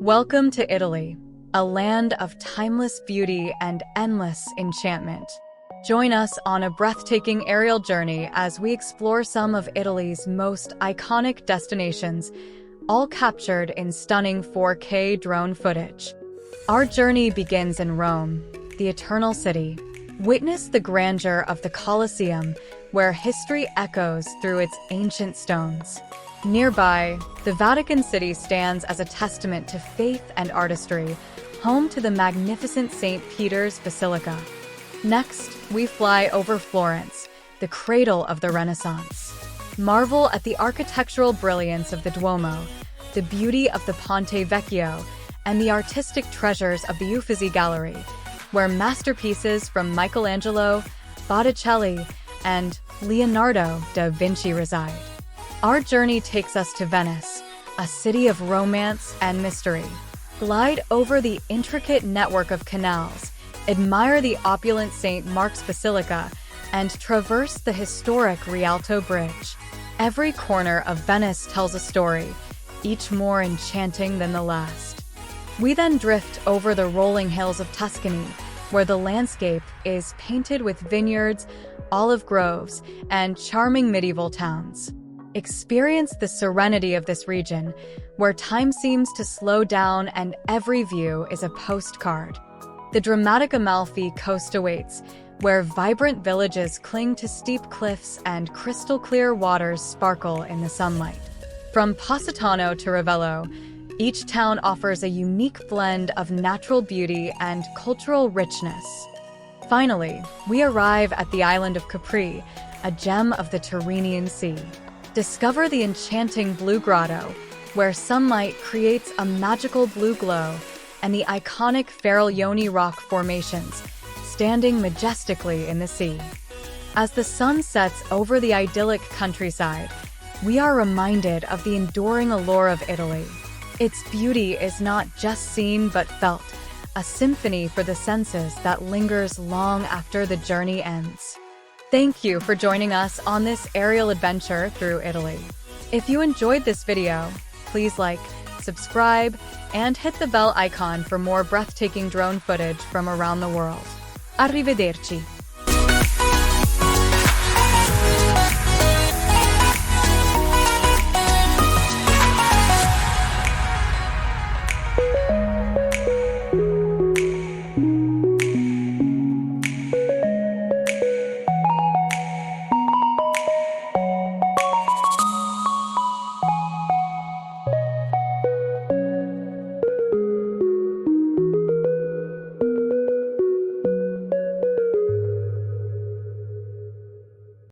Welcome to Italy, a land of timeless beauty and endless enchantment. Join us on a breathtaking aerial journey as we explore some of Italy's most iconic destinations, all captured in stunning 4K drone footage. Our journey begins in Rome, the Eternal City. Witness the grandeur of the Colosseum, where history echoes through its ancient stones. Nearby, the Vatican City stands as a testament to faith and artistry, home to the magnificent St. Peter's Basilica. Next, we fly over Florence, the cradle of the Renaissance. Marvel at the architectural brilliance of the Duomo, the beauty of the Ponte Vecchio, and the artistic treasures of the Uffizi Gallery, where masterpieces from Michelangelo, Botticelli, and Leonardo da Vinci reside. Our journey takes us to Venice, a city of romance and mystery. Glide over the intricate network of canals, admire the opulent St. Mark's Basilica, and traverse the historic Rialto Bridge. Every corner of Venice tells a story, each more enchanting than the last. We then drift over the rolling hills of Tuscany, where the landscape is painted with vineyards, olive groves, and charming medieval towns. Experience the serenity of this region, where time seems to slow down and every view is a postcard. The dramatic Amalfi Coast awaits, where vibrant villages cling to steep cliffs and crystal-clear waters sparkle in the sunlight. From Positano to Ravello, each town offers a unique blend of natural beauty and cultural richness. Finally, we arrive at the island of Capri, a gem of the Tyrrhenian Sea. Discover the enchanting Blue Grotto, where sunlight creates a magical blue glow, and the iconic Faraglioni rock formations, standing majestically in the sea. As the sun sets over the idyllic countryside, we are reminded of the enduring allure of Italy. Its beauty is not just seen but felt, a symphony for the senses that lingers long after the journey ends. Thank you for joining us on this aerial adventure through Italy. If you enjoyed this video, please like, subscribe, and hit the bell icon for more breathtaking drone footage from around the world. Arrivederci.